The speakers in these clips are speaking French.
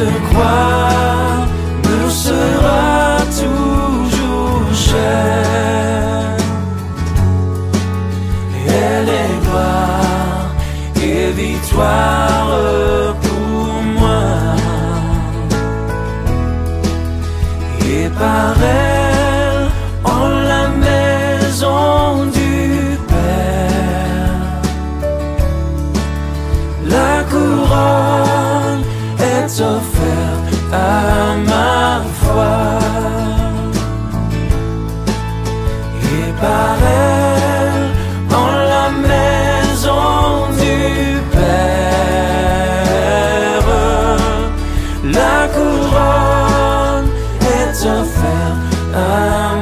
se croire nous sera toujours cher. Elle est gloire et victoire pour moi. Et par elle en la maison du Père, la couronne est offerte à ma foi. Et par elle en la maison du Père, la couronne est offerte à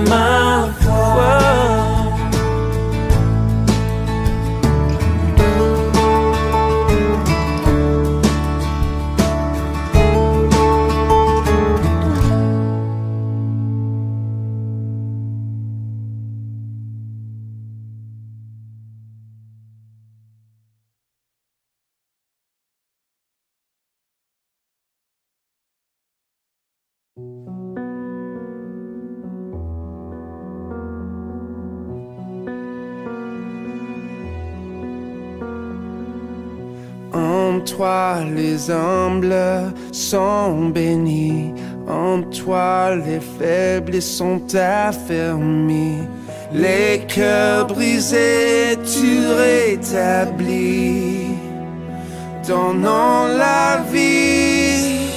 ma foi. En toi les humbles sont bénis, en toi les faibles sont affermis, les cœurs brisés tu rétablis, donnant la vie.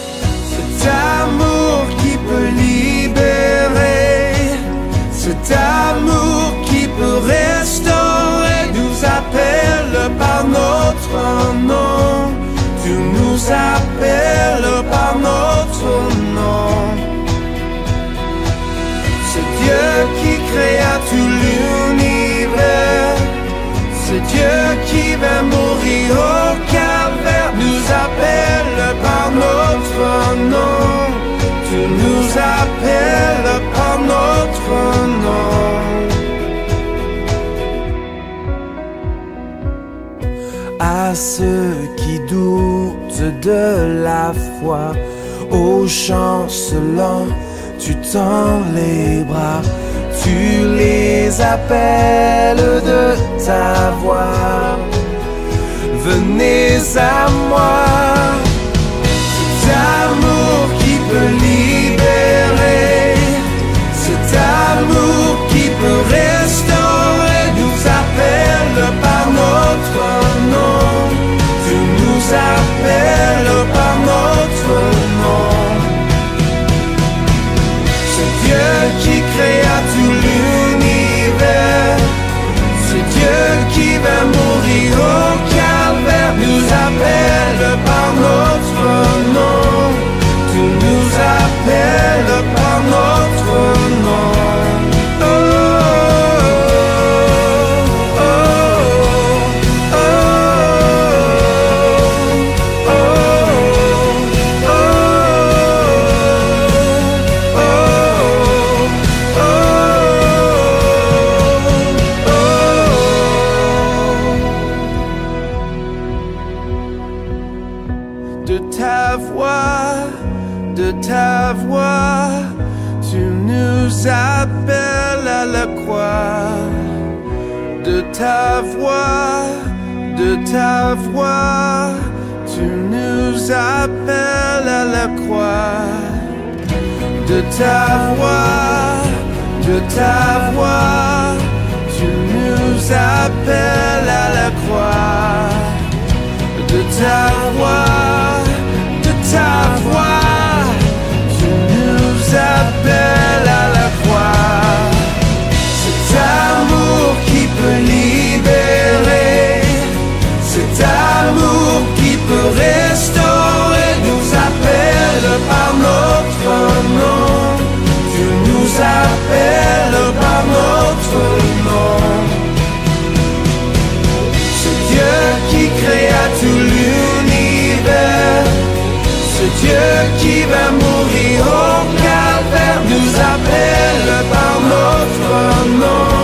Cet amour qui peut libérer, cet amour qui peut restaurer, nous appelle par notre nom. Tu nous appelles par notre nom. Ce Dieu qui créa tout l'univers, ce Dieu qui va mourir au calvaire, nous appelle par notre nom. Tu nous appelles par notre nom. À ceux qui doutent de la foi, aux chancelants, tu tends les bras, tu les appelles de ta voix. Venez à moi, cet amour qui peut libérer, cet amour qui peut restaurer, nous appelle par notre nom. Tu nous appelles par notre nom. Ce Dieu qui créa tout l'univers, ce Dieu qui va mourir au calvaire, nous appelle par notre nom. Tu nous appelles par notre nom. De ta voix, tu nous appelles à la croix. De ta voix, tu nous appelles à la croix. De ta voix, tu nous appelles à la croix. De ta voix, tu nous appelles à la croix. Cet amour qui peut libérer, cet amour qui peut restaurer, nous appelle par notre nom. Tu nous appelles par notre nom. Ce Dieu qui créa tout l'univers, ce Dieu qui va mourir au calvaire, nous appelle par notre nom.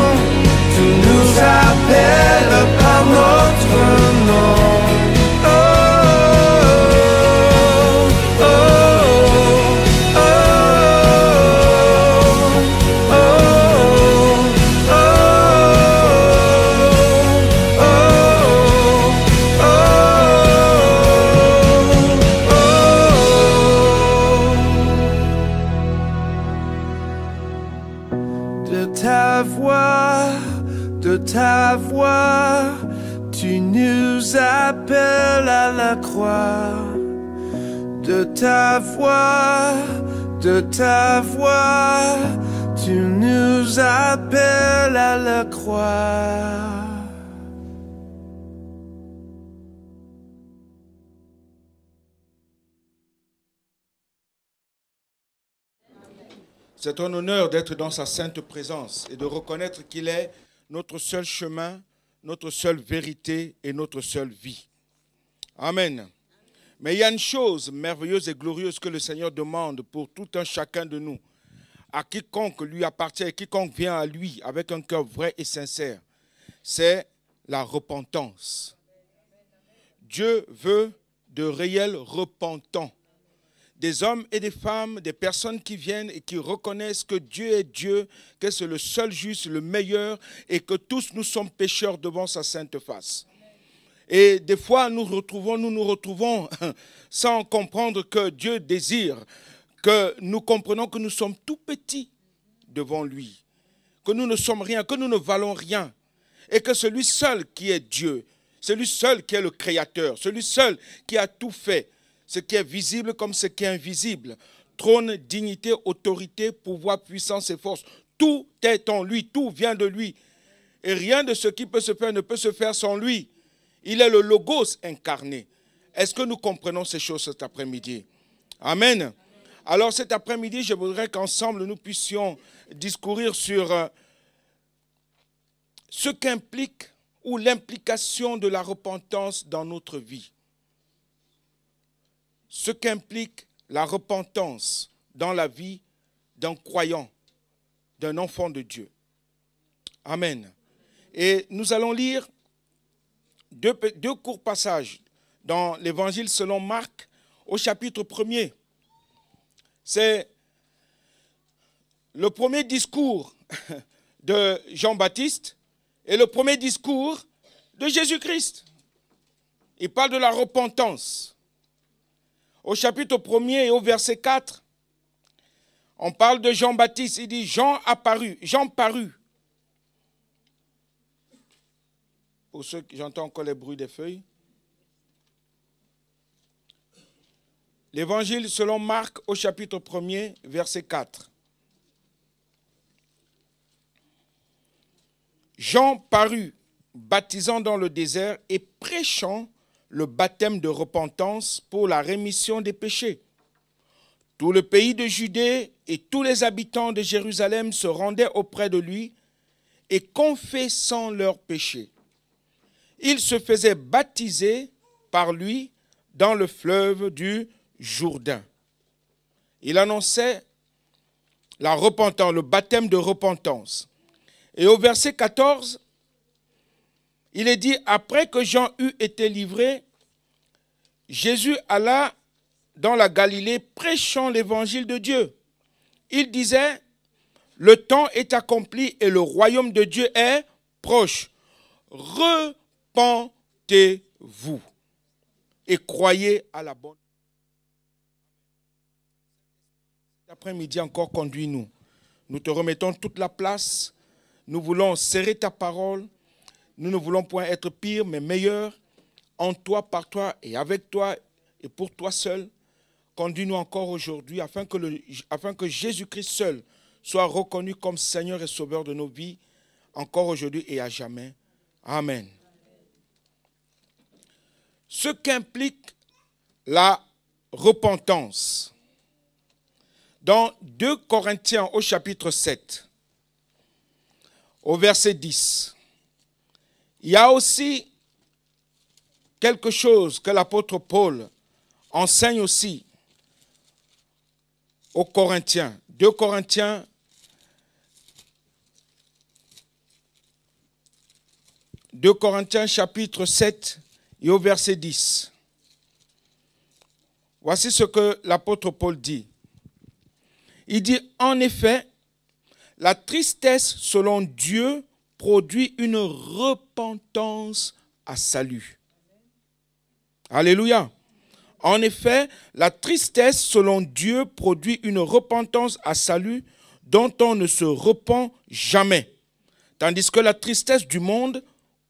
Tu nous appelles par notre nom. Oh, oh, oh. de ta voix, tu nous appelles à la croix. De ta voix, tu nous appelles à la croix. C'est un honneur d'être dans sa sainte présence et de reconnaître qu'il est notre seul chemin, notre seule vérité et notre seule vie. Amen. Mais il y a une chose merveilleuse et glorieuse que le Seigneur demande pour tout un chacun de nous, à quiconque lui appartient et quiconque vient à lui avec un cœur vrai et sincère, c'est la repentance. Dieu veut de réels repentants. Des hommes et des femmes, des personnes qui viennent et qui reconnaissent que Dieu est Dieu, que c'est le seul juste, le meilleur, et que tous nous sommes pécheurs devant sa sainte face. Et des fois, nous nous retrouvons sans comprendre que Dieu désire que nous comprenions que nous sommes tout petits devant lui, que nous ne sommes rien, que nous ne valons rien, et que celui seul qui est Dieu, celui seul qui est le Créateur, celui seul qui a tout fait, ce qui est visible comme ce qui est invisible. Trône, dignité, autorité, pouvoir, puissance et force. Tout est en lui, tout vient de lui. Et rien de ce qui peut se faire ne peut se faire sans lui. Il est le Logos incarné. Est-ce que nous comprenons ces choses cet après-midi? Amen. Alors cet après-midi, je voudrais qu'ensemble nous puissions discourir sur ce qu'implique ou l'implication de la repentance dans notre vie. Ce qu'implique la repentance dans la vie d'un croyant, d'un enfant de Dieu. Amen. Et nous allons lire deux courts passages dans l'Évangile selon Marc au chapitre 1er. C'est le premier discours de Jean-Baptiste et le premier discours de Jésus-Christ. Il parle de la repentance. Au chapitre 1er et au verset 4, on parle de Jean-Baptiste. Il dit Jean apparut, Jean parut. Pour ceux qui j'entends encore les bruits des feuilles. L'évangile selon Marc au chapitre 1er, verset 4. Jean parut, baptisant dans le désert et prêchant le baptême de repentance pour la rémission des péchés. Tout le pays de Judée et tous les habitants de Jérusalem se rendaient auprès de lui et confessant leurs péchés. Ils se faisaient baptiser par lui dans le fleuve du Jourdain. Il annonçait la repentance, le baptême de repentance. Et au verset 14, il est dit, après que Jean eut été livré, Jésus alla dans la Galilée prêchant l'évangile de Dieu. Il disait, le temps est accompli et le royaume de Dieu est proche. Repentez-vous et croyez à la bonne. Cet après-midi encore, conduis-nous. Nous te remettons toute la place. Nous voulons serrer ta parole. Nous ne voulons point être pire, mais meilleur, en toi, par toi et avec toi et pour toi seul. Conduis-nous encore aujourd'hui afin que Jésus-Christ seul soit reconnu comme Seigneur et Sauveur de nos vies, encore aujourd'hui et à jamais. Amen. Ce qu'implique la repentance. Dans 2 Corinthiens au chapitre 7, au verset 10, il y a aussi quelque chose que l'apôtre Paul enseigne aussi aux Corinthiens. 2 Corinthiens chapitre 7 et au verset 10. Voici ce que l'apôtre Paul dit. Il dit, en effet, la tristesse selon Dieu produit une repentance à salut. Alléluia. En effet, la tristesse selon Dieu produit une repentance à salut dont on ne se repent jamais. tandis que la tristesse du monde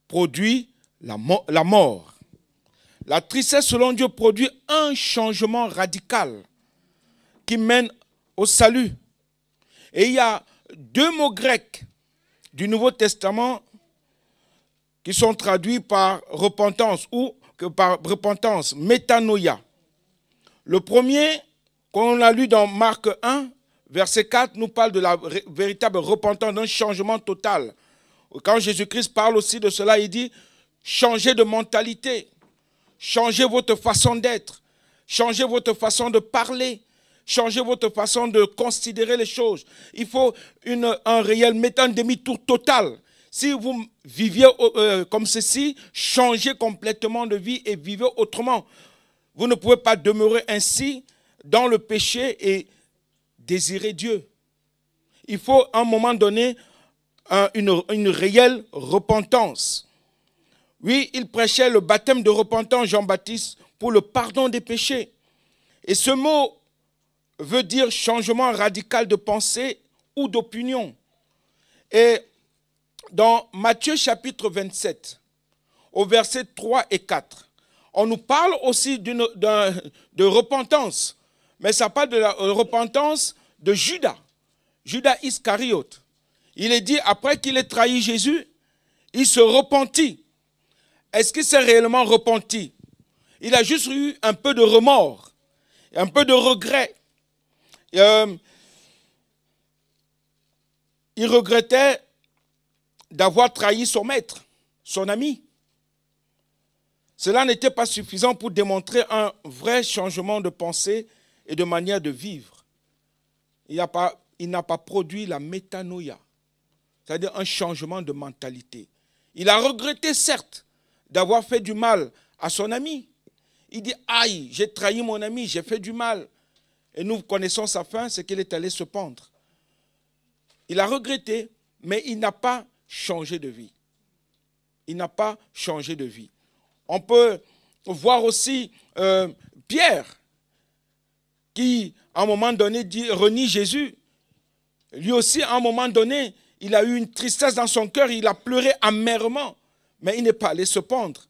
produit la mort. La tristesse, selon Dieu, produit un changement radical qui mène au salut. Et il y a 2 mots grecs du Nouveau Testament qui sont traduits par repentance ou par repentance, métanoïa. Le premier, qu'on a lu dans Marc 1, verset 4, nous parle de la véritable repentance, d'un changement total. Quand Jésus-Christ parle aussi de cela, il dit « Changez de mentalité, changez votre façon d'être, changez votre façon de parler, changez votre façon de considérer les choses. » Il faut un réel demi-tour total. Si vous viviez comme ceci, changez complètement de vie et vivez autrement. Vous ne pouvez pas demeurer ainsi dans le péché et désirer Dieu. Il faut à un moment donné une réelle repentance. Oui, il prêchait le baptême de repentance, Jean-Baptiste, pour le pardon des péchés. Et ce mot veut dire changement radical de pensée ou d'opinion. Et dans Matthieu chapitre 27, au verset 3 et 4, on nous parle aussi de repentance, mais ça parle de la repentance de Judas, Judas Iscariote. Il est dit, après qu'il ait trahi Jésus, il se repentit. Est-ce qu'il s'est réellement repenti? Il a juste eu un peu de remords, un peu de regret. Il regrettait d'avoir trahi son maître, son ami. Cela n'était pas suffisant pour démontrer un vrai changement de pensée et de manière de vivre. Il n'a pas produit la métanoïa, c'est-à-dire un changement de mentalité. Il a regretté, certes, d'avoir fait du mal à son ami. Il dit, aïe, j'ai trahi mon ami, j'ai fait du mal. Et nous connaissons sa fin, c'est qu'il est allé se pendre. Il a regretté, mais il n'a pas changé de vie. Il n'a pas changé de vie. On peut voir aussi Pierre, qui, à un moment donné, renie Jésus. Lui aussi, à un moment donné, il a eu une tristesse dans son cœur, il a pleuré amèrement, mais il n'est pas allé se pendre.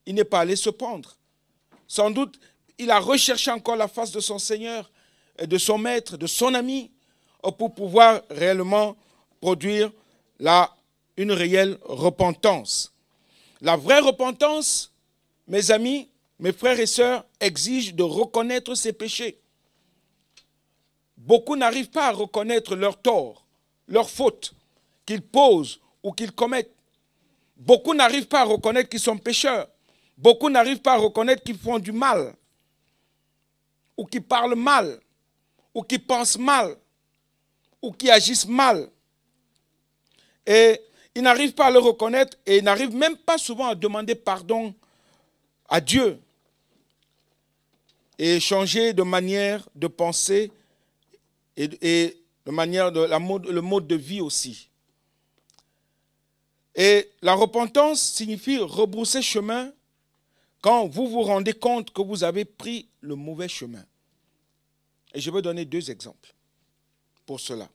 Il n'est pas allé se pendre. Sans doute, il a recherché encore la face de son Seigneur, de son maître, de son ami, pour pouvoir réellement produire une réelle repentance. La vraie repentance, mes amis, mes frères et sœurs, exige de reconnaître ses péchés. Beaucoup n'arrivent pas à reconnaître leurs torts, leurs fautes qu'ils posent ou qu'ils commettent. Beaucoup n'arrivent pas à reconnaître qu'ils sont pécheurs. Beaucoup n'arrivent pas à reconnaître qu'ils font du mal, ou qu'ils parlent mal, ou qu'ils pensent mal, ou qu'ils agissent mal. Et ils n'arrivent pas à le reconnaître et ils n'arrivent même pas souvent à demander pardon à Dieu et changer de manière de penser et de manière le mode de vie aussi. Et la repentance signifie rebrousser chemin quand vous vous rendez compte que vous avez pris le mauvais chemin. Et je vais donner 2 exemples pour cela.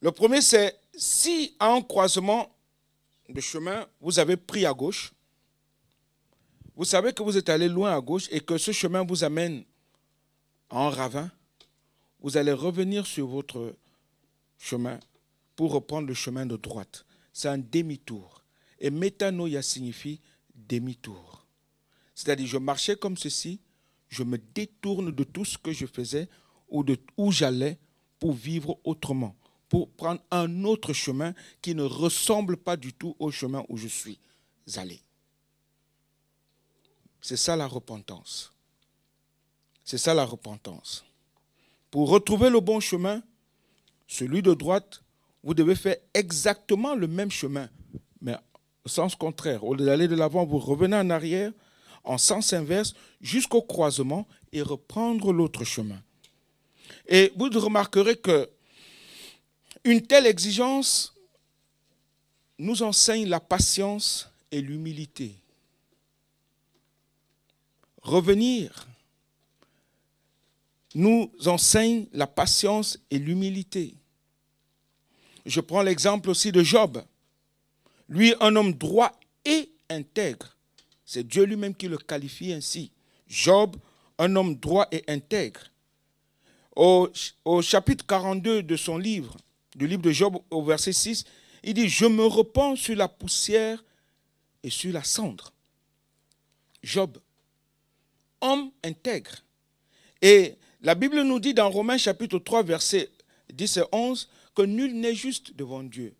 Le premier, c'est si à un croisement de chemin, vous avez pris à gauche, vous savez que vous êtes allé loin à gauche et que ce chemin vous amène à un ravin, vous allez revenir sur votre chemin pour reprendre le chemin de droite. C'est un demi-tour. Et métanoïa signifie demi-tour. C'est-à-dire, je marchais comme ceci, je me détourne de tout ce que je faisais ou de où j'allais pour vivre autrement, pour prendre un autre chemin qui ne ressemble pas du tout au chemin où je suis allé. C'est ça la repentance. C'est ça la repentance. Pour retrouver le bon chemin, celui de droite, vous devez faire exactement le même chemin, mais au sens contraire. Au lieu d'aller de l'avant, vous revenez en arrière, en sens inverse, jusqu'au croisement et reprendre l'autre chemin. Et vous remarquerez que une telle exigence nous enseigne la patience et l'humilité. Revenir nous enseigne la patience et l'humilité. Je prends l'exemple aussi de Job. Lui, un homme droit et intègre. C'est Dieu lui-même qui le qualifie ainsi. Job, un homme droit et intègre. Au chapitre 42 de son livre, du livre de Job, au verset 6, il dit « Je me repens sur la poussière et sur la cendre. » Job, homme intègre. Et la Bible nous dit dans Romains chapitre 3, versets 10 et 11, que nul n'est juste devant Dieu.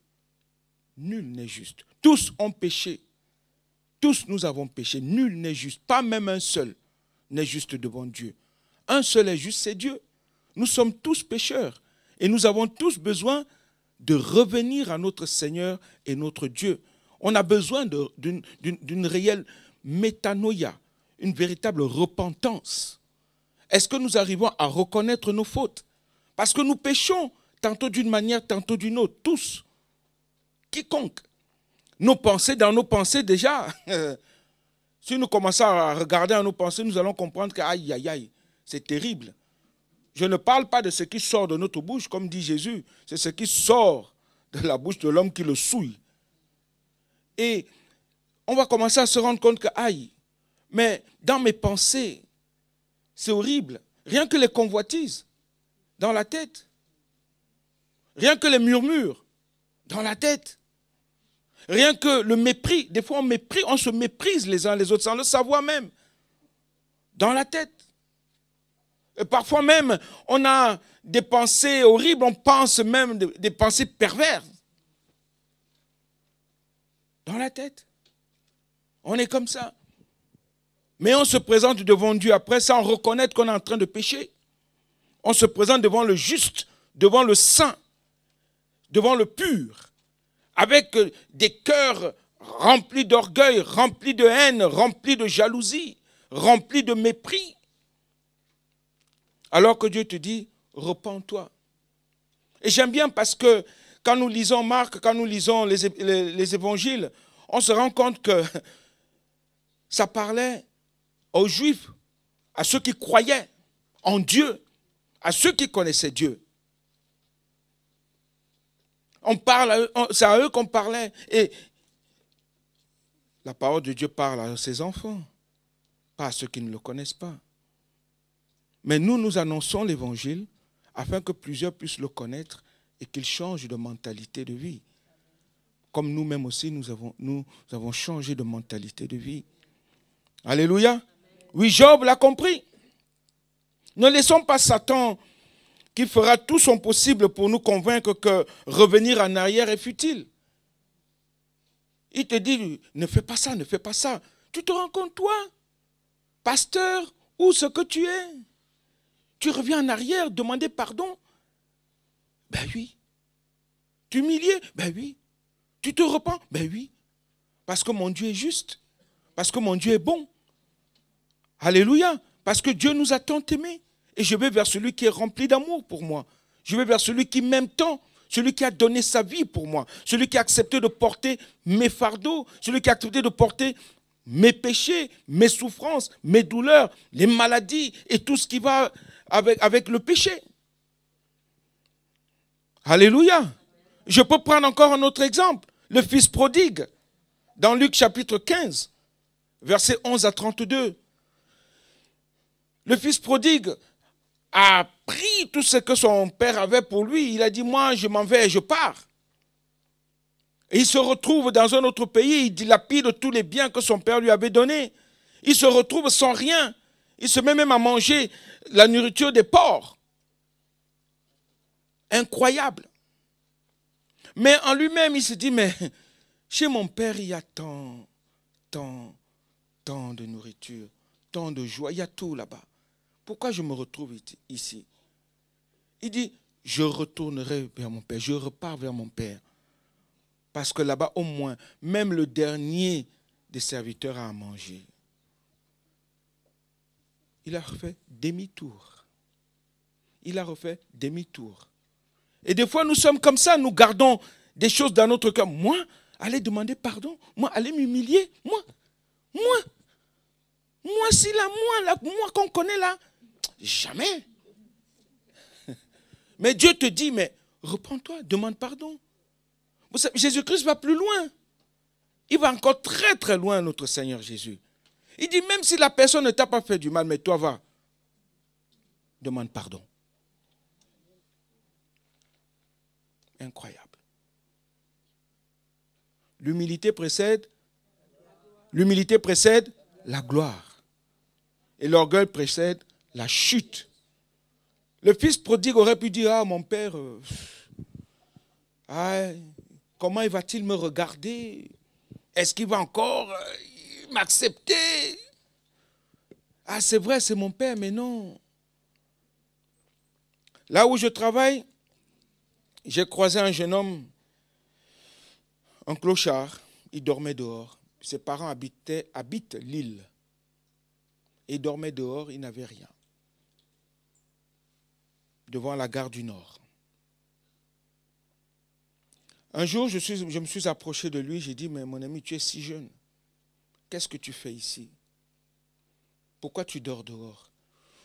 Nul n'est juste. Tous ont péché. Tous nous avons péché. Nul n'est juste. Pas même un seul n'est juste devant Dieu. Un seul est juste, c'est Dieu. Nous sommes tous pécheurs. Et nous avons tous besoin de revenir à notre Seigneur et notre Dieu. On a besoin d'une réelle métanoïa, une véritable repentance. Est-ce que nous arrivons à reconnaître nos fautes? Parce que nous péchons tantôt d'une manière, tantôt d'une autre, tous. Quiconque. Nos pensées, dans nos pensées déjà, si nous commençons à regarder à nos pensées, nous allons comprendre que aïe, aïe, aïe, c'est terrible. Je ne parle pas de ce qui sort de notre bouche, comme dit Jésus, c'est ce qui sort de la bouche de l'homme qui le souille. Et on va commencer à se rendre compte que, aïe, mais dans mes pensées, c'est horrible. Rien que les convoitises dans la tête. Rien que les murmures dans la tête. Rien que le mépris. Des fois, on se méprise les uns les autres sans le savoir même. Dans la tête. Et parfois même, on a des pensées horribles. On pense même des pensées perverses. Dans la tête. On est comme ça. Mais on se présente devant Dieu après sans reconnaître qu'on est en train de pécher. On se présente devant le juste, devant le saint, devant le pur, avec des cœurs remplis d'orgueil, remplis de haine, remplis de jalousie, remplis de mépris. Alors que Dieu te dit, repens-toi. Et j'aime bien parce que quand nous lisons Marc, quand nous lisons les évangiles, on se rend compte que ça parlait aux Juifs, à ceux qui croyaient en Dieu, à ceux qui connaissaient Dieu. C'est à eux qu'on parlait. Et la parole de Dieu parle à ses enfants, pas à ceux qui ne le connaissent pas. Mais nous annonçons l'évangile afin que plusieurs puissent le connaître et qu'ils changent de mentalité de vie. Comme nous-mêmes aussi, nous avons changé de mentalité de vie. Alléluia. Oui, Job l'a compris. Ne laissons pas Satan qui fera tout son possible pour nous convaincre que revenir en arrière est futile. Il te dit, ne fais pas ça, ne fais pas ça. Tu te rends compte, toi, pasteur, où ce que tu es? Tu reviens en arrière, demander pardon? Ben oui. T'humilier? Ben oui. Tu te repens? Ben oui. Parce que mon Dieu est juste. Parce que mon Dieu est bon. Alléluia. Parce que Dieu nous a tant aimés. Et je vais vers celui qui est rempli d'amour pour moi. Je vais vers celui qui m'aime tant. Celui qui a donné sa vie pour moi. Celui qui a accepté de porter mes fardeaux. Celui qui a accepté de porter mes péchés, mes souffrances, mes douleurs, les maladies et tout ce qui va avec le péché. Alléluia. Je peux prendre encore un autre exemple. Le fils prodigue. Dans Luc chapitre 15, versets 11 à 32. Le fils prodigue a pris tout ce que son père avait pour lui. Il a dit, moi, je m'en vais et je pars. Et il se retrouve dans un autre pays. Il dilapide tous les biens que son père lui avait donnés. Il se retrouve sans rien. Il se met même à manger la nourriture des porcs. Incroyable. Mais en lui-même, il se dit, mais chez mon père, il y a tant de nourriture, tant de joie, il y a tout là-bas. Pourquoi je me retrouve ici? Il dit, je retournerai vers mon père, je repars vers mon père. Parce que là-bas, au moins, même le dernier des serviteurs a à manger. Il a refait demi-tour. Il a refait demi-tour. Et des fois, nous sommes comme ça, nous gardons des choses dans notre cœur. Moi, aller demander pardon, moi, aller m'humilier, moi, si là, moi qu'on connaît là, jamais. Mais Dieu te dit, mais repends-toi, demande pardon. Jésus-Christ va plus loin. Il va encore très très loin, notre Seigneur Jésus. Il dit, même si la personne ne t'a pas fait du mal, mais toi va, demande pardon. Incroyable. L'humilité précède la gloire. Et l'orgueil précède la chute. Le fils prodigue aurait pu dire, ah mon père, comment va-t-il me regarder? Est-ce qu'il va encore m'accepter? Ah c'est vrai, c'est mon père, mais non. Là où je travaille, j'ai croisé un jeune homme, un clochard, il dormait dehors. Ses parents habitent l'île. Il dormait dehors, il n'avait rien. Devant la gare du Nord. Un jour, je me suis approché de lui, j'ai dit, mais mon ami, tu es si jeune. Qu'est-ce que tu fais ici? Pourquoi tu dors dehors?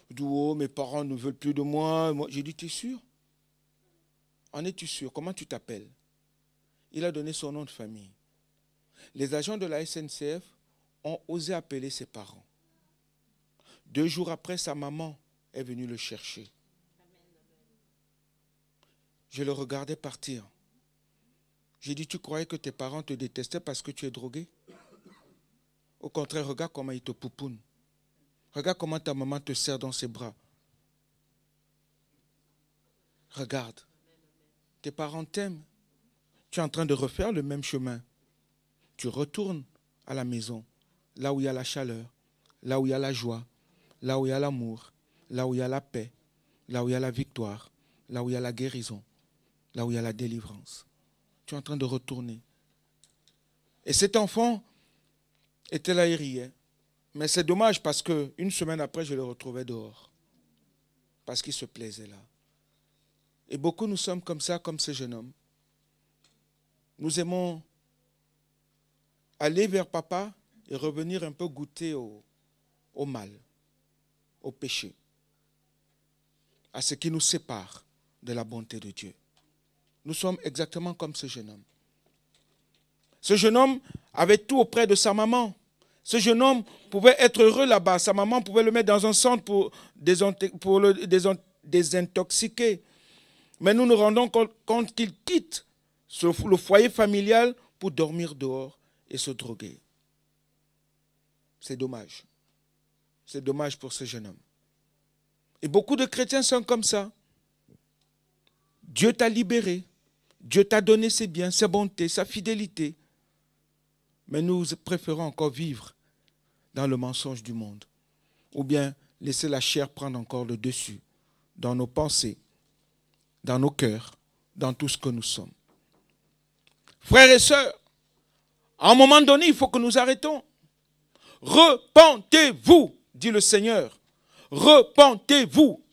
Il dit, oh, mes parents ne veulent plus de moi. J'ai dit, tu es sûr? En es-tu sûr? Comment tu t'appelles? Il a donné son nom de famille. Les agents de la SNCF ont osé appeler ses parents. 2 jours après, sa maman est venue le chercher. Je le regardais partir. J'ai dit, tu croyais que tes parents te détestaient parce que tu es drogué? Au contraire, regarde comment ils te poupounent. Regarde comment ta maman te serre dans ses bras. Regarde. Tes parents t'aiment. Tu es en train de refaire le même chemin. Tu retournes à la maison, là où il y a la chaleur, là où il y a la joie, là où il y a l'amour, là où il y a la paix, là où il y a la victoire, là où il y a la guérison, là où il y a la délivrance. Tu es en train de retourner. Et cet enfant était là, il riait. Mais c'est dommage parce qu'une semaine après, je le retrouvais dehors. Parce qu'il se plaisait là. Et beaucoup nous sommes comme ça, comme ce jeune homme. Nous aimons aller vers papa et revenir un peu goûter au mal, au péché, à ce qui nous sépare de la bonté de Dieu. Nous sommes exactement comme ce jeune homme. Ce jeune homme avait tout auprès de sa maman. Ce jeune homme pouvait être heureux là-bas. Sa maman pouvait le mettre dans un centre pour le désintoxiquer. Mais nous nous rendons compte qu'il quitte le foyer familial pour dormir dehors et se droguer. C'est dommage. C'est dommage pour ce jeune homme. Et beaucoup de chrétiens sont comme ça. Dieu t'a libéré. Dieu t'a donné ses biens, ses bontés, sa fidélité. Mais nous préférons encore vivre dans le mensonge du monde. Ou bien laisser la chair prendre encore le dessus dans nos pensées, dans nos cœurs, dans tout ce que nous sommes. Frères et sœurs, à un moment donné, il faut que nous arrêtons. Repentez-vous, dit le Seigneur. Repentez-vous.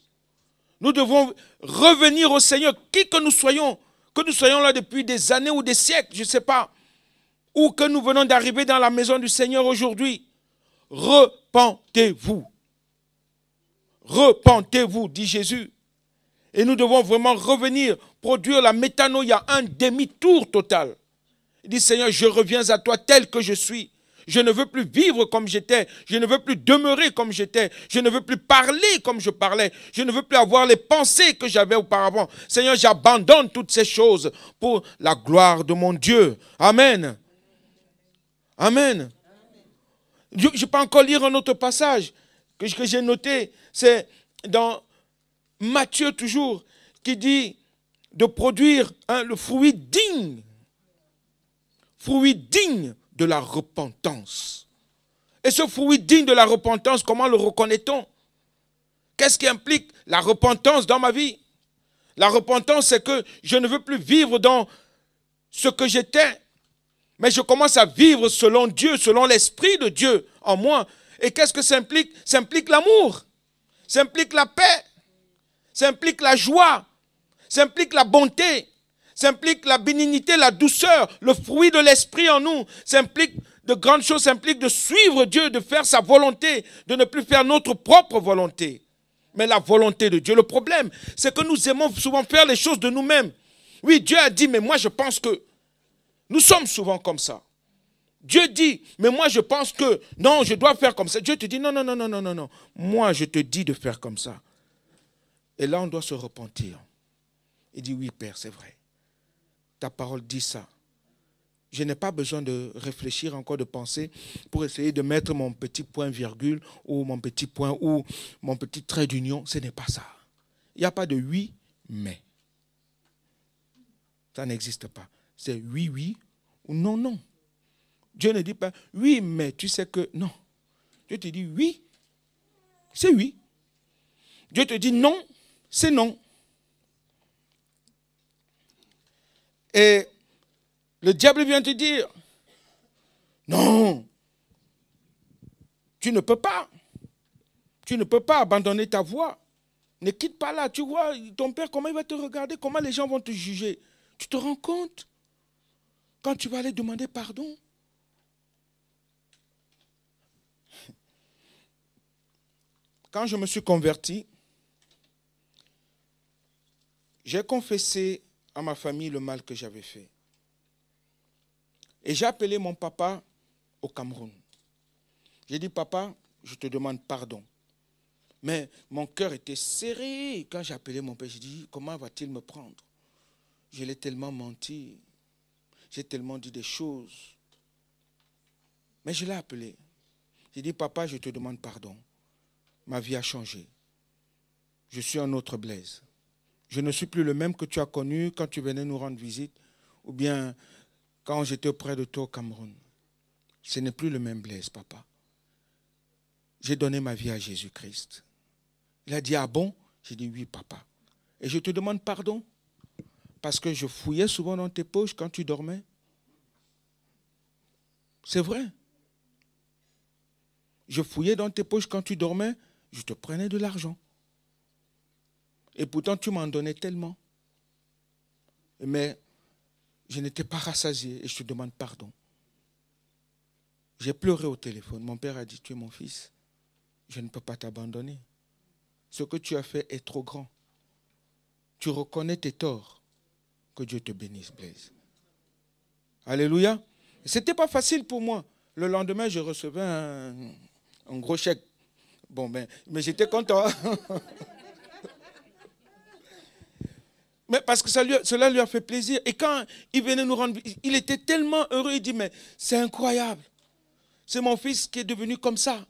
Nous devons revenir au Seigneur, qui que nous soyons là depuis des années ou des siècles, je ne sais pas, ou que nous venons d'arriver dans la maison du Seigneur aujourd'hui. Repentez-vous. Repentez-vous, dit Jésus. Et nous devons vraiment revenir, produire la métanoïa, un demi-tour total. Il dit, Seigneur, je reviens à toi tel que je suis. Je ne veux plus vivre comme j'étais. Je ne veux plus demeurer comme j'étais. Je ne veux plus parler comme je parlais. Je ne veux plus avoir les pensées que j'avais auparavant. Seigneur, j'abandonne toutes ces choses pour la gloire de mon Dieu. Amen. Amen. Je peux encore lire un autre passage que j'ai noté. C'est dans Matthieu toujours, qui dit de produire le fruit digne. Fruit digne de la repentance. Et ce fruit digne de la repentance, comment le reconnaît-on? Qu'est-ce qui implique la repentance dans ma vie? La repentance, c'est que je ne veux plus vivre dans ce que j'étais, mais je commence à vivre selon Dieu, selon l'Esprit de Dieu en moi. Et qu'est-ce que ça implique? Ça implique l'amour, ça implique la paix, ça implique la joie, ça implique la bonté, ça implique la bénignité, la douceur, le fruit de l'Esprit en nous. Ça implique de grandes choses, ça implique de suivre Dieu, de faire sa volonté, de ne plus faire notre propre volonté, mais la volonté de Dieu. Le problème, c'est que nous aimons souvent faire les choses de nous-mêmes. Oui, Dieu a dit, mais moi je pense que... Nous sommes souvent comme ça. Dieu dit, mais moi je pense que, non, je dois faire comme ça. Dieu te dit, non, non, non, non, non, non, non. Moi je te dis de faire comme ça. Et là on doit se repentir. Il dit, oui Père, c'est vrai. Ta parole dit ça. Je n'ai pas besoin de réfléchir encore, de penser pour essayer de mettre mon petit point virgule ou mon petit point ou mon petit trait d'union. Ce n'est pas ça. Il n'y a pas de oui, mais. Ça n'existe pas. C'est oui, oui ou non, non. Dieu ne dit pas oui, mais tu sais que non. Dieu te dit oui, c'est oui. Dieu te dit non, c'est non. Et le diable vient te dire non, tu ne peux pas. Tu ne peux pas abandonner ta voie. Ne quitte pas là. Tu vois, ton père, comment il va te regarder, comment les gens vont te juger. Tu te rends compte quand tu vas aller demander pardon? Quand je me suis converti, j'ai confessé à ma famille le mal que j'avais fait. Et j'ai appelé mon papa au Cameroun. J'ai dit, papa, je te demande pardon. Mais mon cœur était serré. Quand j'ai appelé mon père, j'ai dit, comment va-t-il me prendre? Je l'ai tellement menti. J'ai tellement dit des choses. Mais je l'ai appelé. J'ai dit, papa, je te demande pardon. Ma vie a changé. Je suis un autre Blaise. Je ne suis plus le même que tu as connu quand tu venais nous rendre visite ou bien quand j'étais auprès de toi au Cameroun. Ce n'est plus le même Blaise, papa. J'ai donné ma vie à Jésus-Christ. Il a dit, ah bon? J'ai dit, oui, papa. Et je te demande pardon parce que je fouillais souvent dans tes poches quand tu dormais. C'est vrai. Je fouillais dans tes poches quand tu dormais. Je te prenais de l'argent. Et pourtant, tu m'en donnais tellement. Mais je n'étais pas rassasié et je te demande pardon. J'ai pleuré au téléphone. Mon père a dit, tu es mon fils. Je ne peux pas t'abandonner. Ce que tu as fait est trop grand. Tu reconnais tes torts. Que Dieu te bénisse, Blaise. Alléluia. Ce n'était pas facile pour moi. Le lendemain, je recevais un gros chèque. Bon, mais j'étais content. Mais parce que cela lui a fait plaisir. Et quand il venait nous rendre, il était tellement heureux. Il dit, mais c'est incroyable. C'est mon fils qui est devenu comme ça.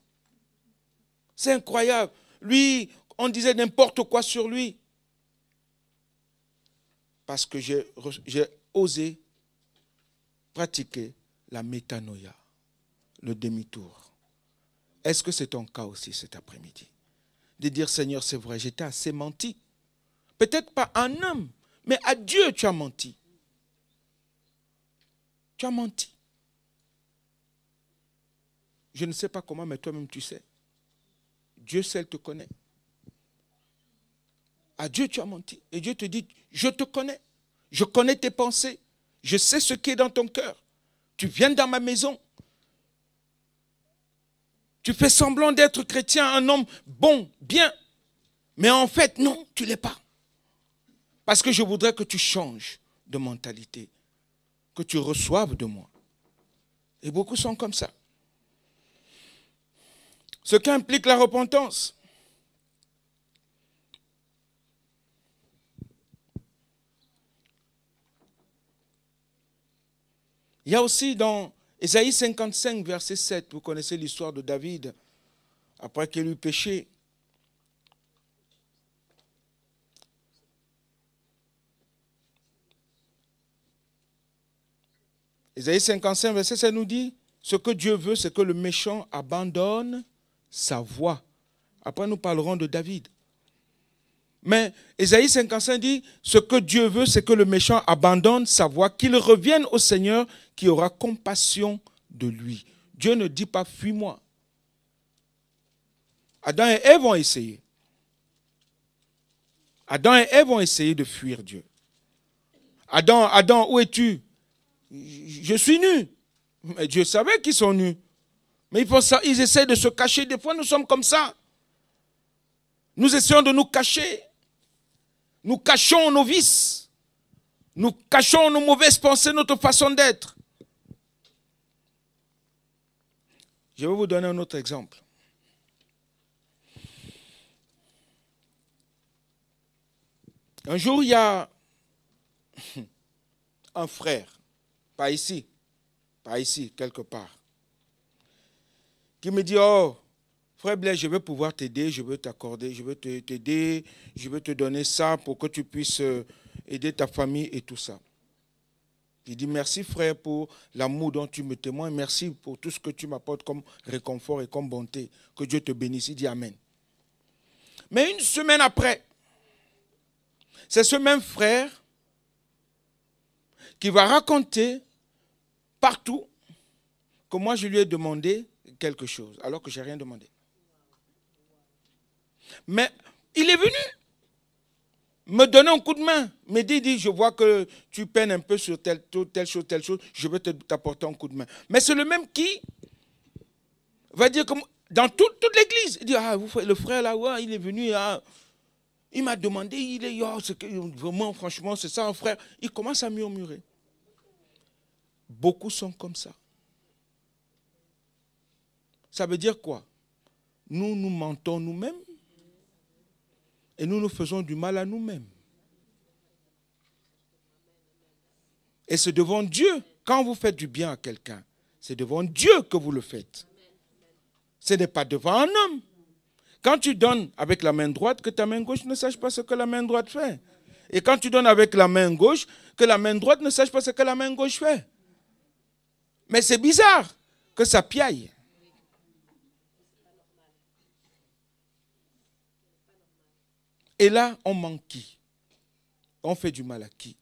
C'est incroyable. Lui, on disait n'importe quoi sur lui. Parce que j'ai osé pratiquer la métanoïa, le demi-tour. Est-ce que c'est ton cas aussi cet après-midi? De dire, Seigneur, c'est vrai, j'étais assez menti. Peut-être pas à un homme, mais à Dieu tu as menti. Tu as menti. Je ne sais pas comment, mais toi-même tu sais. Dieu seul te connaît. À Dieu tu as menti. Et Dieu te dit, je te connais. Je connais tes pensées. Je sais ce qui est dans ton cœur. Tu viens dans ma maison. Tu fais semblant d'être chrétien, un homme bon, bien. Mais en fait, non, tu ne l'es pas. Parce que je voudrais que tu changes de mentalité. Que tu reçoives de moi. Et beaucoup sont comme ça. Ce qui implique la repentance. Il y a aussi dans Ésaïe 55, verset 7, vous connaissez l'histoire de David, après qu'il eut péché. Ésaïe 55, verset 7 nous dit, ce que Dieu veut, c'est que le méchant abandonne sa voie. Après, nous parlerons de David. Mais Ésaïe 55 dit, ce que Dieu veut, c'est que le méchant abandonne sa voie, qu'il revienne au Seigneur qui aura compassion de lui. Dieu ne dit pas, fuis-moi. Adam et Ève vont essayer. Adam et Ève vont essayer de fuir Dieu. Adam, où es-tu? Je suis nu. Mais Dieu savait qu'ils sont nus. Mais ils essaient de se cacher. Des fois, nous sommes comme ça. Nous essayons de nous cacher. Nous cachons nos vices. Nous cachons nos mauvaises pensées, notre façon d'être. Je vais vous donner un autre exemple. Un jour, il y a un frère, pas ici, quelque part, qui me dit, oh, frère Blaise, je vais pouvoir t'aider, je veux t'accorder, je veux t'aider, je veux te donner ça pour que tu puisses aider ta famille et tout ça. Il dit, merci frère pour l'amour dont tu me témoignes, merci pour tout ce que tu m'apportes comme réconfort et comme bonté. Que Dieu te bénisse, il dit Amen. Mais une semaine après, c'est ce même frère qui va raconter partout que moi je lui ai demandé quelque chose, alors que je n'ai rien demandé. Mais il est venu me donner un coup de main. Me dit, je vois que tu peines un peu sur telle chose, je vais t'apporter un coup de main. Mais c'est le même qui va dire que dans toute l'église, il dit, ah, le frère là, ouais, il est venu, il m'a demandé, il est, oh, vraiment, franchement, c'est ça un frère. Il commence à murmurer. Beaucoup sont comme ça. Ça veut dire quoi? Nous nous mentons nous-mêmes et nous nous faisons du mal à nous-mêmes. Et c'est devant Dieu, quand vous faites du bien à quelqu'un, c'est devant Dieu que vous le faites. Ce n'est pas devant un homme. Quand tu donnes avec la main droite, que ta main gauche ne sache pas ce que la main droite fait. Et quand tu donnes avec la main gauche, que la main droite ne sache pas ce que la main gauche fait. Mais c'est bizarre que ça piaille. Et là, on manque qui? On fait du mal à qui?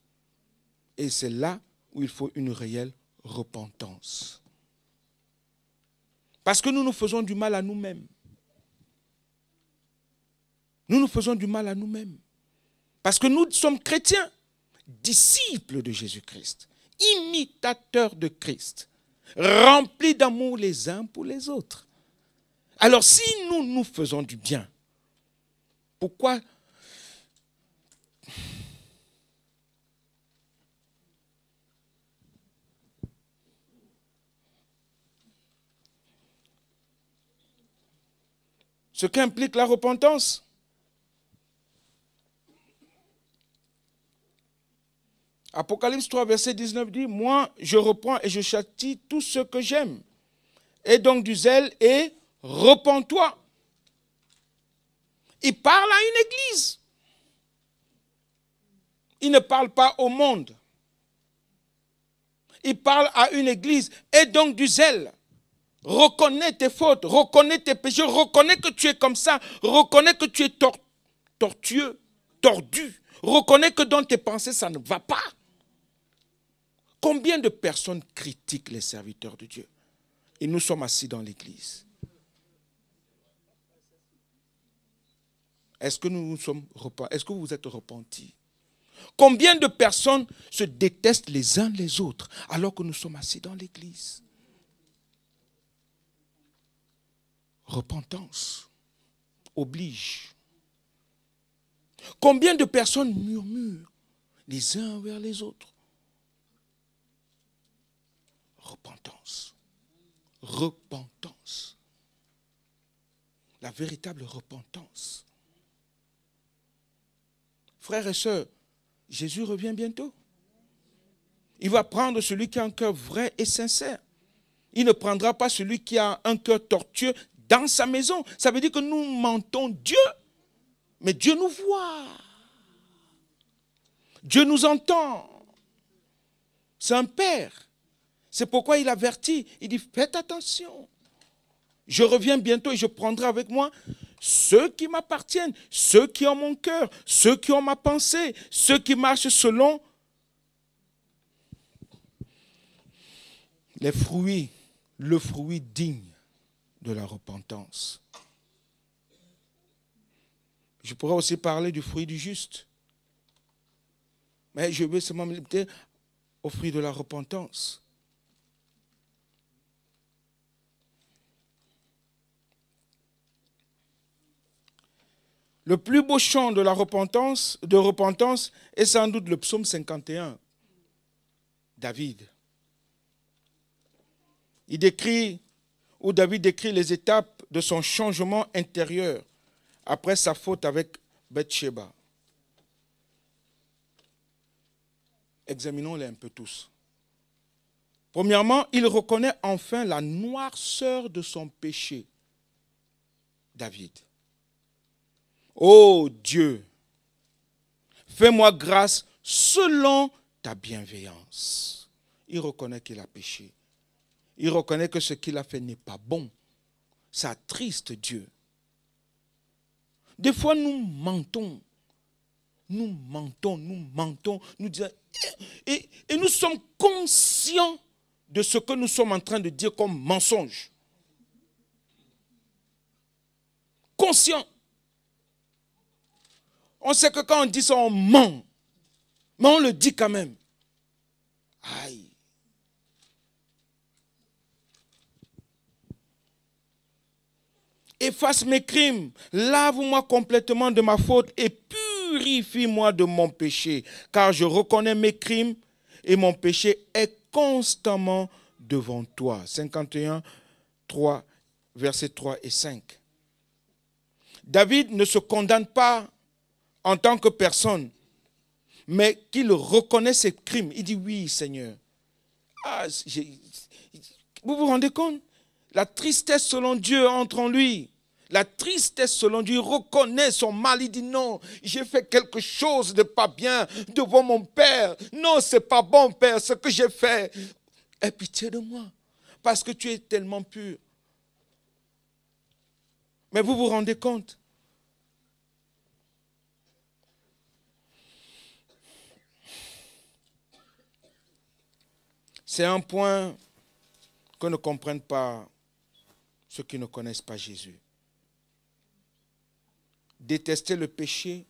Et c'est là où il faut une réelle repentance. Parce que nous nous faisons du mal à nous-mêmes. Nous nous faisons du mal à nous-mêmes. Parce que nous sommes chrétiens, disciples de Jésus-Christ, imitateurs de Christ, remplis d'amour les uns pour les autres. Alors si nous nous faisons du bien, pourquoi ce qu'implique la repentance? Apocalypse 3, verset 19 dit, « Moi, je reprends et je châtie tout ce que j'aime. Et donc du zèle et repens-toi. » Il parle à une église. Il ne parle pas au monde. Il parle à une église. Et donc du zèle. Reconnais tes fautes, reconnais tes péchés, reconnais que tu es comme ça, reconnais que tu es tortueux, tordu, reconnais que dans tes pensées, ça ne va pas. Combien de personnes critiquent les serviteurs de Dieu? Et nous sommes assis dans l'église. Est-ce que est-ce que vous êtes repentis? Combien de personnes se détestent les uns les autres alors que nous sommes assis dans l'église? Repentance oblige. Combien de personnes murmurent les uns vers les autres? Repentance. Repentance. La véritable repentance. Frères et sœurs, Jésus revient bientôt. Il va prendre celui qui a un cœur vrai et sincère. Il ne prendra pas celui qui a un cœur tortueux dans sa maison. Ça veut dire que nous mentons Dieu. Mais Dieu nous voit. Dieu nous entend. C'est un père. C'est pourquoi il avertit. Il dit, faites attention. Je reviens bientôt et je prendrai avec moi ceux qui m'appartiennent, ceux qui ont mon cœur, ceux qui ont ma pensée, ceux qui marchent selon les fruits, le fruit digne de la repentance. Je pourrais aussi parler du fruit du juste. Mais je vais seulement me limiter au fruit de la repentance. Le plus beau chant de la repentance, est sans doute le psaume 51. David. David décrit les étapes de son changement intérieur après sa faute avec Bathsheba. Examinons-les un peu tous. Premièrement, il reconnaît enfin la noirceur de son péché. David. Ô Dieu, fais-moi grâce selon ta bienveillance. Il reconnaît qu'il a péché. Il reconnaît que ce qu'il a fait n'est pas bon. Ça attriste Dieu. Des fois, nous mentons. Nous disons, et nous sommes conscients de ce que nous sommes en train de dire comme mensonge. Conscient. On sait que quand on dit ça, on ment. Mais on le dit quand même. Aïe. Efface mes crimes, lave-moi complètement de ma faute et purifie-moi de mon péché, car je reconnais mes crimes et mon péché est constamment devant toi. 51, 3, versets 3 et 5. David ne se condamne pas en tant que personne, mais qu'il reconnaît ses crimes. Il dit oui, Seigneur. Vous vous rendez compte? La tristesse selon Dieu entre en lui. La tristesse selon Dieu, il reconnaît son mal. Il dit non, j'ai fait quelque chose de pas bien devant mon Père. Non, c'est pas bon, Père, ce que j'ai fait. Aie pitié de moi, parce que tu es tellement pur. Mais vous vous rendez compte? C'est un point que ne comprennent pas ceux qui ne connaissent pas Jésus. Détester le péché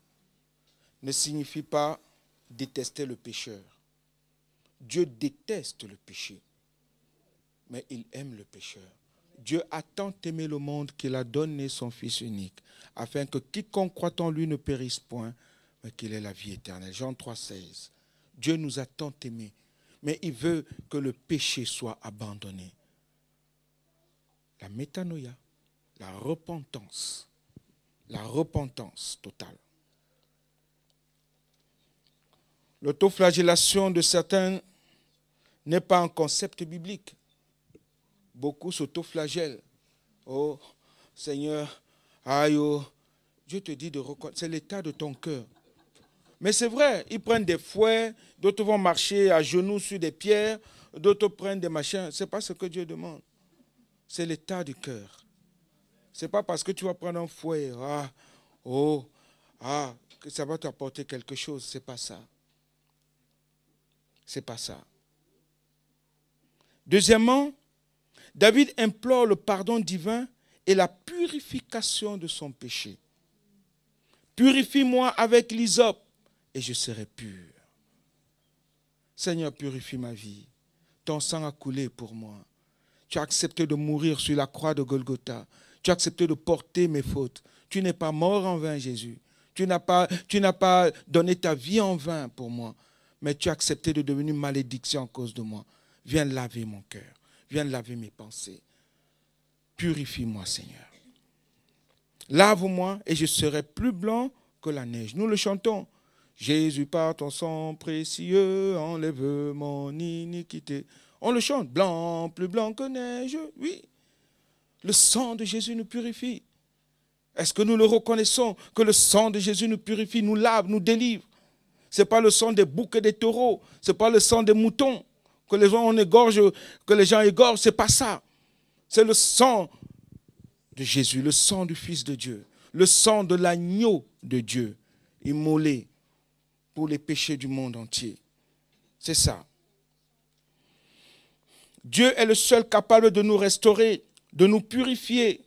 ne signifie pas détester le pécheur. Dieu déteste le péché, mais il aime le pécheur. Dieu a tant aimé le monde qu'il a donné son Fils unique, afin que quiconque croit en lui ne périsse point, mais qu'il ait la vie éternelle. Jean 3, 16. Dieu nous a tant aimés, mais il veut que le péché soit abandonné. La métanoïa, la repentance totale. L'autoflagellation de certains n'est pas un concept biblique. Beaucoup s'autoflagellent. Oh, Seigneur, aïe, oh. Dieu te dit de reconnaître, c'est l'état de ton cœur. Mais c'est vrai, ils prennent des fouets, d'autres vont marcher à genoux sur des pierres, d'autres prennent des machins. Ce n'est pas ce que Dieu demande. C'est l'état du cœur. Ce n'est pas parce que tu vas prendre un fouet, que ça va t'apporter quelque chose. Ce n'est pas ça. Ce n'est pas ça. Deuxièmement, David implore le pardon divin et la purification de son péché. Purifie-moi avec l'hysope et je serai pur. Seigneur, purifie ma vie. Ton sang a coulé pour moi. Tu as accepté de mourir sur la croix de Golgotha. Tu as accepté de porter mes fautes. Tu n'es pas mort en vain, Jésus. Tu n'as pas donné ta vie en vain pour moi. Mais tu as accepté de devenir malédiction à cause de moi. Viens laver mon cœur. Viens laver mes pensées. Purifie-moi, Seigneur. Lave-moi et je serai plus blanc que la neige. Nous le chantons. Jésus, par ton sang précieux, enlève mon iniquité. On le chante. Blanc, plus blanc que neige. Oui. Le sang de Jésus nous purifie. Est-ce que nous le reconnaissons que le sang de Jésus nous purifie, nous lave, nous délivre? Ce n'est pas le sang des boucs et des taureaux. Ce n'est pas le sang des moutons que les gens égorgent. Ce n'est pas ça. C'est le sang de Jésus, le sang du Fils de Dieu, le sang de l'agneau de Dieu, immolé pour les péchés du monde entier. C'est ça. Dieu est le seul capable de nous restaurer, de nous purifier.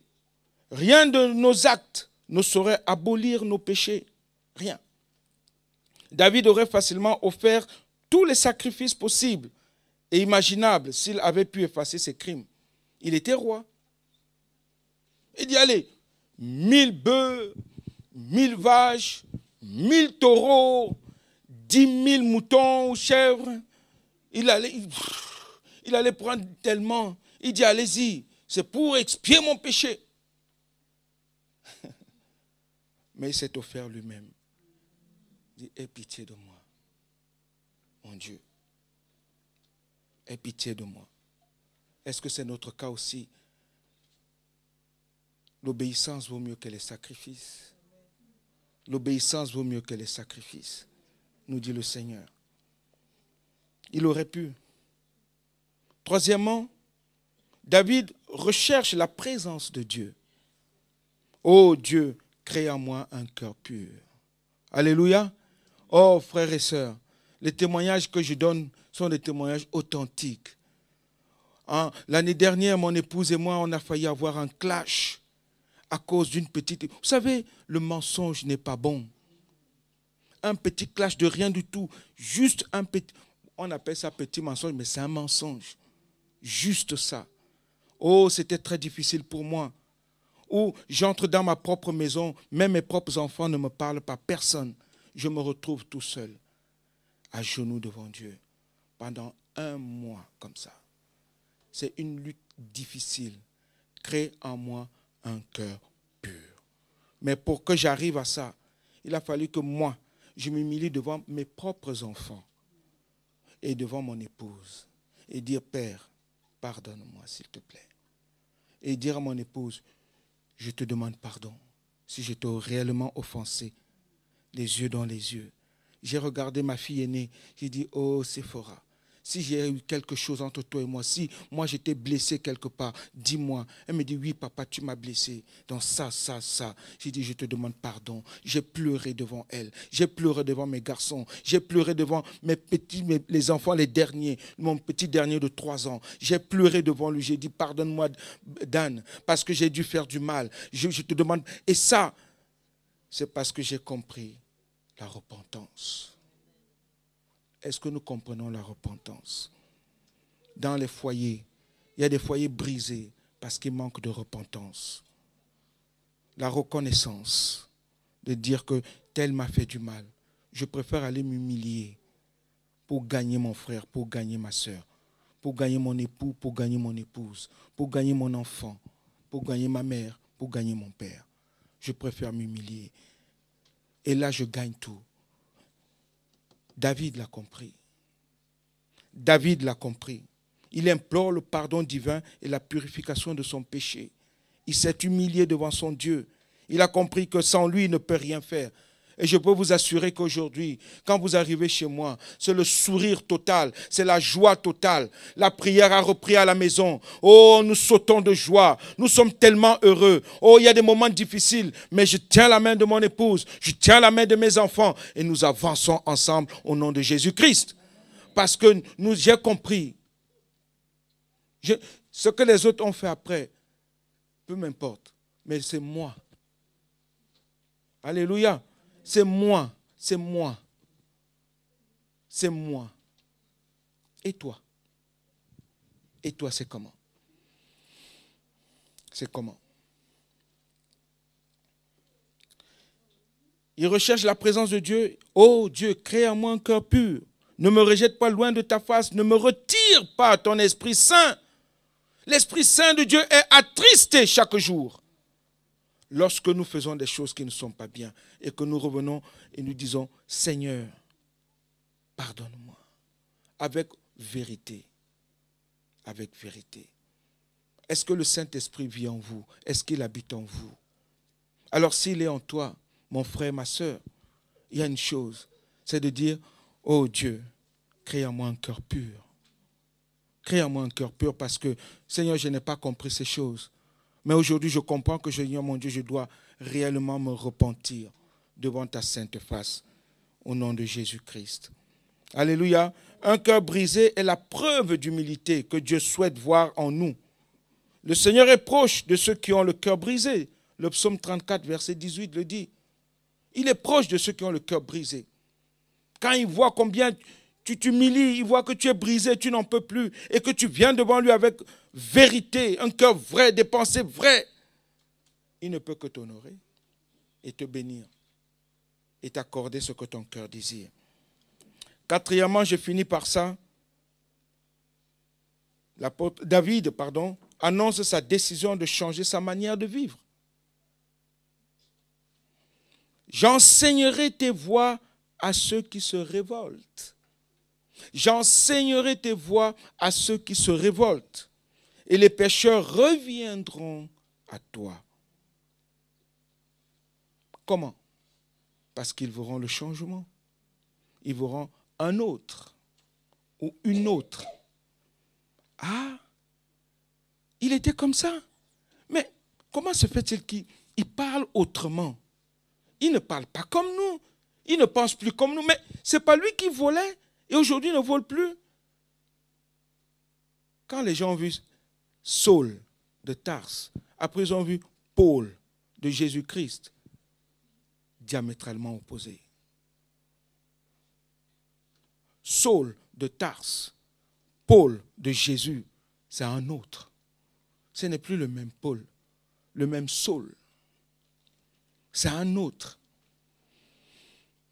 Rien de nos actes ne saurait abolir nos péchés. Rien. David aurait facilement offert tous les sacrifices possibles et imaginables s'il avait pu effacer ses crimes. Il était roi. Il dit, allez, 1000 bœufs, 1000 vaches, 1000 taureaux, 10 000 moutons ou chèvres. Il allait prendre tellement. Il dit, allez-y, c'est pour expier mon péché. Mais il s'est offert lui-même. Il dit, aie pitié de moi, mon Dieu. Aie pitié de moi. Est-ce que c'est notre cas aussi? L'obéissance vaut mieux que les sacrifices. L'obéissance vaut mieux que les sacrifices, nous dit le Seigneur. Il aurait pu. Troisièmement, David recherche la présence de Dieu. Oh Dieu, crée en moi un cœur pur. Alléluia. Oh frères et sœurs, les témoignages que je donne sont des témoignages authentiques. L'année dernière, mon épouse et moi, on a failli avoir un clash à cause d'une petite... Vous savez, le mensonge n'est pas bon. Un petit clash de rien du tout. Juste un petit... On appelle ça petit mensonge, mais c'est un mensonge. Juste ça. Oh, c'était très difficile pour moi. Où j'entre dans ma propre maison, même mes propres enfants ne me parlent pas, personne. Je me retrouve tout seul, à genoux devant Dieu, pendant 1 mois comme ça. C'est une lutte difficile. Crée en moi un cœur pur. Mais pour que j'arrive à ça, il a fallu que moi, je m'humilie devant mes propres enfants et devant mon épouse et dire, Père, pardonne-moi s'il te plaît. Et dire à mon épouse, je te demande pardon si je t'ai réellement offensé, les yeux dans les yeux. J'ai regardé ma fille aînée, j'ai dit, oh Séphora, si j'ai eu quelque chose entre toi et moi, si moi j'étais blessé quelque part, dis-moi. Elle me dit, oui papa, tu m'as blessé dans ça. J'ai dit, je te demande pardon. J'ai pleuré devant elle, j'ai pleuré devant mes garçons, j'ai pleuré devant les enfants, les derniers, mon petit dernier de 3 ans. J'ai pleuré devant lui, j'ai dit, pardonne-moi Dan, parce que j'ai dû faire du mal. Je te demande, et ça, c'est parce que j'ai compris la repentance. Est-ce que nous comprenons la repentance? Dans les foyers, il y a des foyers brisés parce qu'il manque de repentance. La reconnaissance de dire que tel m'a fait du mal. Je préfère aller m'humilier pour gagner mon frère, pour gagner ma soeur, pour gagner mon époux, pour gagner mon épouse, pour gagner mon enfant, pour gagner ma mère, pour gagner mon père. Je préfère m'humilier. Et là, je gagne tout. David l'a compris. David l'a compris. Il implore le pardon divin et la purification de son péché. Il s'est humilié devant son Dieu. Il a compris que sans lui, il ne peut rien faire. Et je peux vous assurer qu'aujourd'hui, quand vous arrivez chez moi, c'est le sourire total, c'est la joie totale. La prière a repris à la maison. Oh, nous sautons de joie. Nous sommes tellement heureux. Oh, il y a des moments difficiles, mais je tiens la main de mon épouse, je tiens la main de mes enfants et nous avançons ensemble au nom de Jésus-Christ. Parce que j'ai compris. Ce que les autres ont fait après, peu m'importe, mais c'est moi. Alléluia. C'est moi, c'est moi. C'est moi. Et toi? Et toi, c'est comment? C'est comment? Il recherche la présence de Dieu. Oh Dieu, crée en moi un cœur pur. Ne me rejette pas loin de ta face. Ne me retire pas ton Esprit Saint. L'Esprit Saint de Dieu est attristé chaque jour. Lorsque nous faisons des choses qui ne sont pas bien et que nous revenons et nous disons, Seigneur, pardonne-moi, avec vérité. Avec vérité. Est-ce que le Saint-Esprit vit en vous? Est-ce qu'il habite en vous? Alors s'il est en toi, mon frère, ma soeur, il y a une chose, c'est de dire, oh Dieu, crée en moi un cœur pur. Crée en moi un cœur pur parce que, Seigneur, je n'ai pas compris ces choses. Mais aujourd'hui, je comprends que, Seigneur, mon Dieu, je dois réellement me repentir devant ta sainte face, au nom de Jésus-Christ. Alléluia. Un cœur brisé est la preuve d'humilité que Dieu souhaite voir en nous. Le Seigneur est proche de ceux qui ont le cœur brisé. Le psaume 34, verset 18 le dit. Il est proche de ceux qui ont le cœur brisé. Quand il voit combien tu t'humilies, il voit que tu es brisé, tu n'en peux plus, et que tu viens devant lui avec vérité, un cœur vrai, des pensées vraies, il ne peut que t'honorer. et te bénir et t'accorder ce que ton cœur désire. Quatrièmement, je finis par ça. L'apôtre David, annonce sa décision de changer sa manière de vivre. J'enseignerai tes voies à ceux qui se révoltent. J'enseignerai tes voies à ceux qui se révoltent. Et les pécheurs reviendront à toi. Comment? Parce qu'ils verront le changement. Ils verront un autre ou une autre. Ah, il était comme ça. Mais comment se fait-il qu'il parle autrement? Il ne parle pas comme nous. Il ne pense plus comme nous. Mais ce n'est pas lui qui volait. Et aujourd'hui, il ne vole plus. Quand les gens ont vu Saul de Tarse, après ils ont vu Paul de Jésus-Christ, diamétralement opposés. Saul de Tarse, Paul de Jésus, c'est un autre. Ce n'est plus le même Paul, le même Saul. C'est un autre.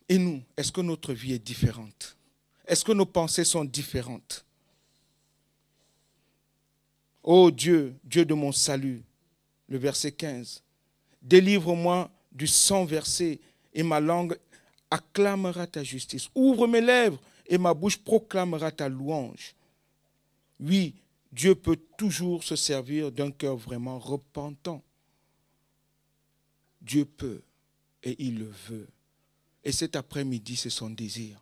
Et nous, est-ce que notre vie est différente? Est-ce que nos pensées sont différentes? Ô Dieu, Dieu de mon salut, le verset 15, délivre-moi du sang versé et ma langue acclamera ta justice. Ouvre mes lèvres et ma bouche proclamera ta louange. Oui, Dieu peut toujours se servir d'un cœur vraiment repentant. Dieu peut et il le veut. Et cet après-midi, c'est son désir.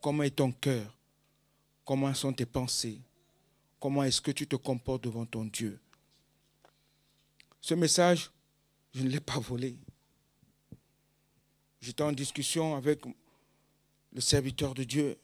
Comment est ton cœur? Comment sont tes pensées? Comment est-ce que tu te comportes devant ton Dieu? Ce message, je ne l'ai pas volé. J'étais en discussion avec le serviteur de Dieu.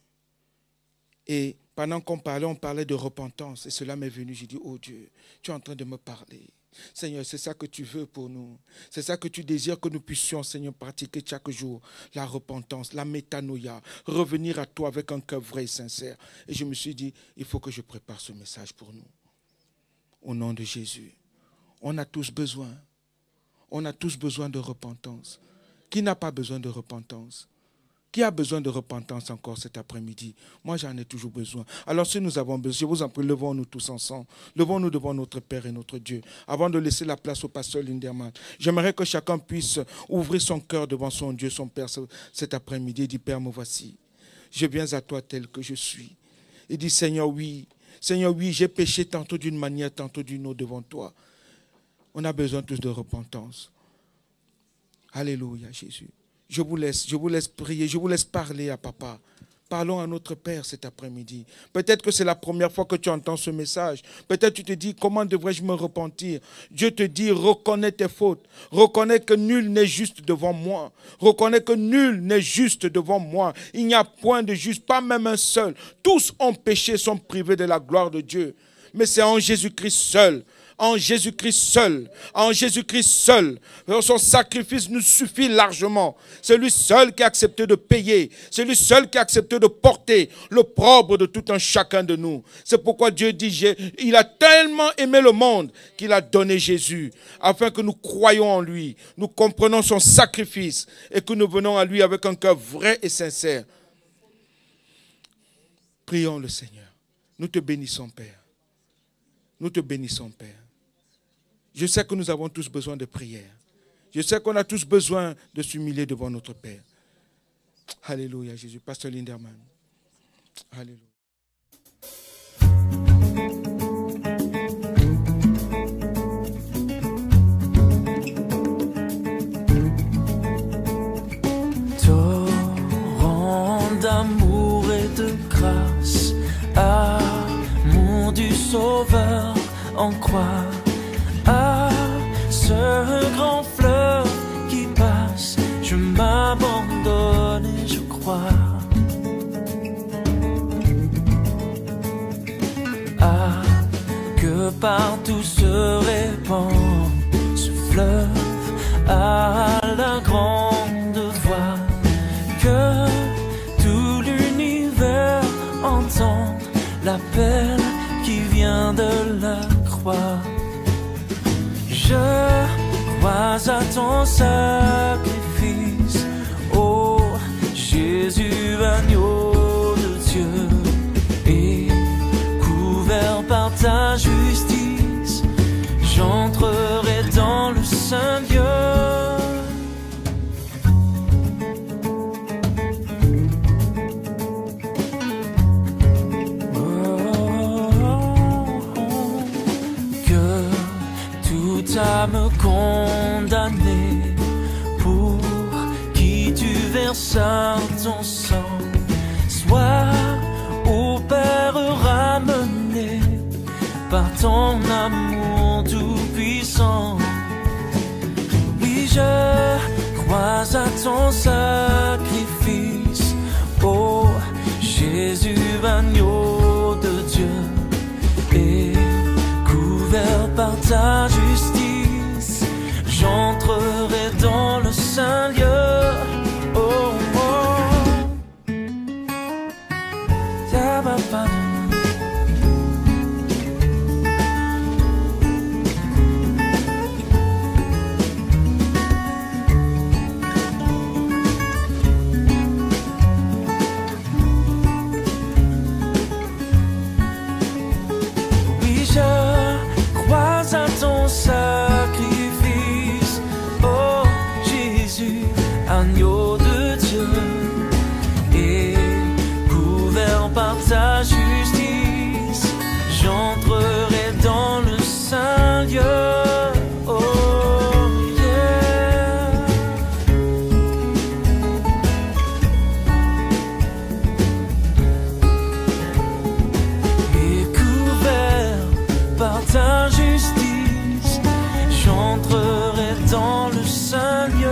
Et pendant qu'on parlait, on parlait de repentance. Et cela m'est venu. J'ai dit, oh Dieu, tu es en train de me parler. Seigneur, c'est ça que tu veux pour nous. C'est ça que tu désires que nous puissions, Seigneur, pratiquer chaque jour. La repentance, la métanoïa, revenir à toi avec un cœur vrai et sincère. Et je me suis dit, il faut que je prépare ce message pour nous. Au nom de Jésus. On a tous besoin. On a tous besoin de repentance. Qui n'a pas besoin de repentance? Qui a besoin de repentance encore cet après-midi? Moi, j'en ai toujours besoin. Alors, si nous avons besoin, je vous en prie, levons-nous tous ensemble. Levons-nous devant notre Père et notre Dieu. Avant de laisser la place au pasteur Linderman, j'aimerais que chacun puisse ouvrir son cœur devant son Dieu, son Père, cet après-midi. Il dit, Père, me voici. Je viens à toi tel que je suis. Il dit, Seigneur, oui, j'ai péché tantôt d'une manière, tantôt d'une autre devant toi. On a besoin tous de repentance. Alléluia, Jésus. Je vous laisse prier, je vous laisse parler à Papa. Parlons à notre Père cet après-midi. Peut-être que c'est la première fois que tu entends ce message. Peut-être tu te dis, comment devrais-je me repentir? Dieu te dit, reconnais tes fautes. Reconnais que nul n'est juste devant moi. Reconnais que nul n'est juste devant moi. Il n'y a point de juste, pas même un seul. Tous ont péché, sont privés de la gloire de Dieu. Mais c'est en Jésus-Christ seul. En Jésus-Christ seul, en Jésus-Christ seul. Son sacrifice nous suffit largement. C'est lui seul qui a accepté de payer. C'est lui seul qui a accepté de porter l'opprobre de tout un chacun de nous. C'est pourquoi Dieu dit, il a tellement aimé le monde qu'il a donné Jésus, afin que nous croyions en lui, nous comprenons son sacrifice et que nous venons à lui avec un cœur vrai et sincère. Prions le Seigneur. Nous te bénissons, Père. Nous te bénissons, Père. Je sais que nous avons tous besoin de prière. Je sais qu'on a tous besoin de s'humilier devant notre Père. Alléluia, Jésus. Pasteur Linderman. Alléluia. Torrent d'amour et de grâce, amour du Sauveur en croix. À ce grand fleuve qui passe, je m'abandonne et je crois. Ah, que partout se répand ce fleuve à la grande voix, que tout l'univers entende l'appel qui vient de la croix. Je crois à ton sacrifice, ô Jésus, agneau de Dieu, et couvert par ta justice, j'entrerai dans le saint lieu. Âme condamnée, pour qui tu verses ton sang, sois au Père ramené par ton amour tout-puissant. Oui, je crois à ton sacrifice, ô Jésus, agneau de Dieu, et couvert par ta justice, j'entrerai dans le saint lieu. Oh, oh. Oui, je crois à ton sacrifice, oh Jésus, agneau de Dieu, et couvert par ta justice, j'entrerai dans le saint lieu. Oh yeah. Et couvert par ta justice, j'entrerai dans le saint lieu.